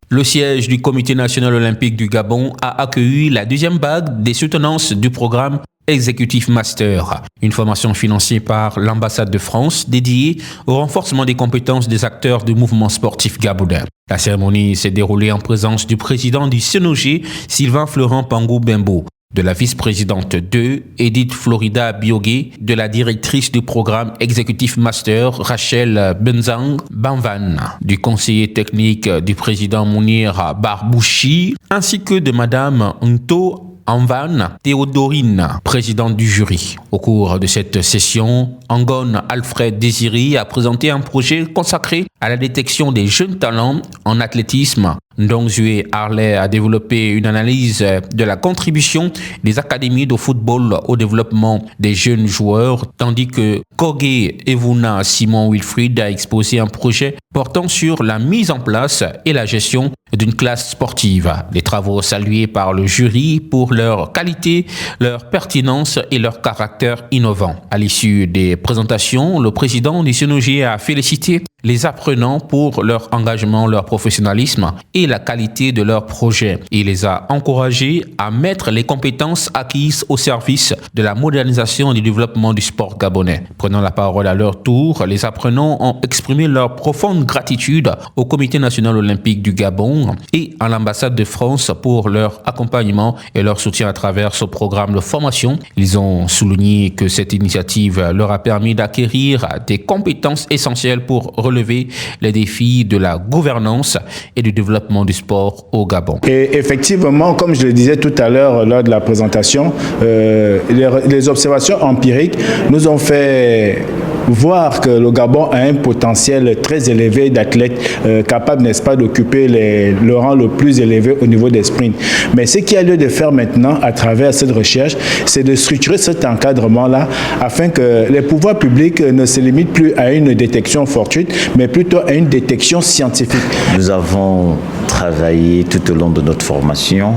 Le siège du Comité national olympique du Gabon a accueilli la deuxième vague des soutenances du programme Executive Master, une formation financée par l'ambassade de France dédiée au renforcement des compétences des acteurs du mouvement sportif gabonais. La cérémonie s'est déroulée en présence du président du CNOG, Sylvain Florent Pangou Bembo, de la vice-présidente 2, Edith Florida Biogué, de la directrice du programme Executive Master, Rachel Benzang Banvan, du conseiller technique du président Mounir Barbouchi, ainsi que de madame Nto Anvan Théodorine, présidente du jury. Au cours de cette session, Angon Alfred Désiré a présenté un projet consacré à la détection des jeunes talents en athlétisme. Ndongzue Harley a développé une analyse de la contribution des académies de football au développement des jeunes joueurs, tandis que Koge Evuna Simon Wilfried a exposé un projet portant sur la mise en place et la gestion d'une classe sportive. Des travaux salués par le jury pour leur qualité, leur pertinence et leur caractère innovant. À l'issue des présentations, le président du CNOG a félicité les apprenants pour leur engagement, leur professionnalisme et la qualité de leur projet. Il les a encouragés à mettre les compétences acquises au service de la modernisation et du développement du sport gabonais. Prenant la parole à leur tour, les apprenants ont exprimé leur profonde gratitude au Comité national olympique du Gabon et à l'ambassade de France pour leur accompagnement et leur soutien à travers ce programme de formation. Ils ont souligné que cette initiative leur a permis d'acquérir des compétences essentielles pour relever les défis de la gouvernance et du développement du sport au Gabon. Et effectivement, comme je le disais tout à l'heure lors de la présentation, les observations empiriques nous ont fait voir que le Gabon a un potentiel très élevé d'athlètes capables, n'est-ce pas, d'occuper le rang le plus élevé au niveau des sprints. Mais ce qu'il y a lieu de faire maintenant à travers cette recherche, c'est de structurer cet encadrement-là afin que les pouvoirs publics ne se limitent plus à une détection fortuite, mais plutôt à une détection scientifique. Nous avons travaillé tout au long de notre formation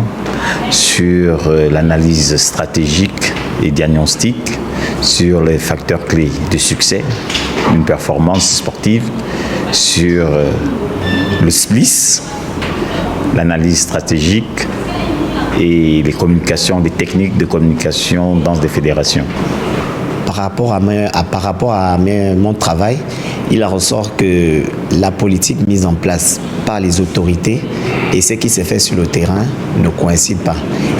sur l'analyse stratégique et diagnostique, sur les facteurs clés de succès d'une performance sportive, sur le SPLIS, l'analyse stratégique et les communications, les techniques de communication dans des fédérations. Par rapport à mon travail, il ressort que la politique mise en place par les autorités et ce qui se fait sur le terrain ne coïncide pas.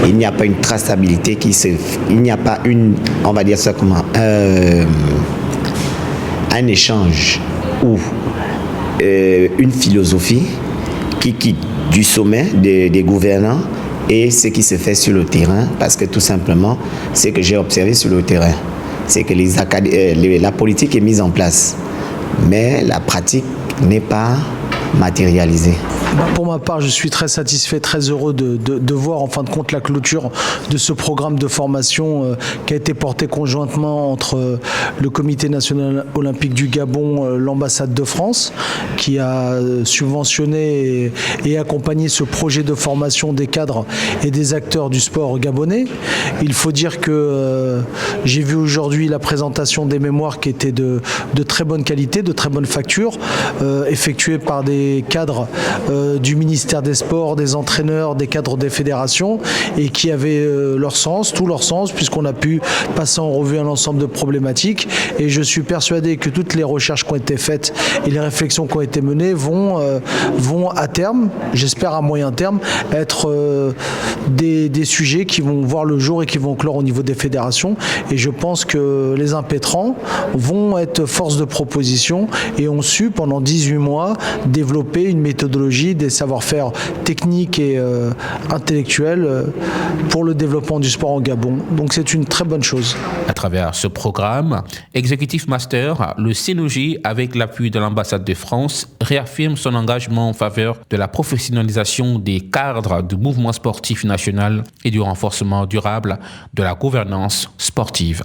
Il n'y a pas une traçabilité il n'y a pas une, on va dire ça comment, un échange ou une philosophie qui quitte du sommet des gouvernants et ce qui se fait sur le terrain, parce que tout simplement, ce que j'ai observé sur le terrain, c'est que la politique est mise en place, mais la pratique n'est pas matérialisée. Pour ma part, je suis très satisfait, très heureux de voir en fin de compte la clôture de ce programme de formation qui a été porté conjointement entre le Comité national olympique du Gabon, l'ambassade de France, qui a subventionné et accompagné ce projet de formation des cadres et des acteurs du sport gabonais. Il faut dire que j'ai vu aujourd'hui la présentation des mémoires qui étaient de très bonne qualité, de très bonne facture, effectuées par des cadres du ministère des Sports, des entraîneurs, des cadres des fédérations et qui avaient leur sens, tout leur sens, puisqu'on a pu passer en revue un ensemble de problématiques et je suis persuadé que toutes les recherches qui ont été faites et les réflexions qui ont été menées vont à terme, j'espère à moyen terme, être des sujets qui vont voir le jour et qui vont clore au niveau des fédérations et je pense que les impétrants vont être force de proposition et ont su pendant 18 mois développer une méthodologie, des savoir-faire techniques et intellectuels pour le développement du sport au Gabon. Donc c'est une très bonne chose. À travers ce programme, Executive Master, le CNOG, avec l'appui de l'ambassade de France, réaffirme son engagement en faveur de la professionnalisation des cadres du mouvement sportif national et du renforcement durable de la gouvernance sportive.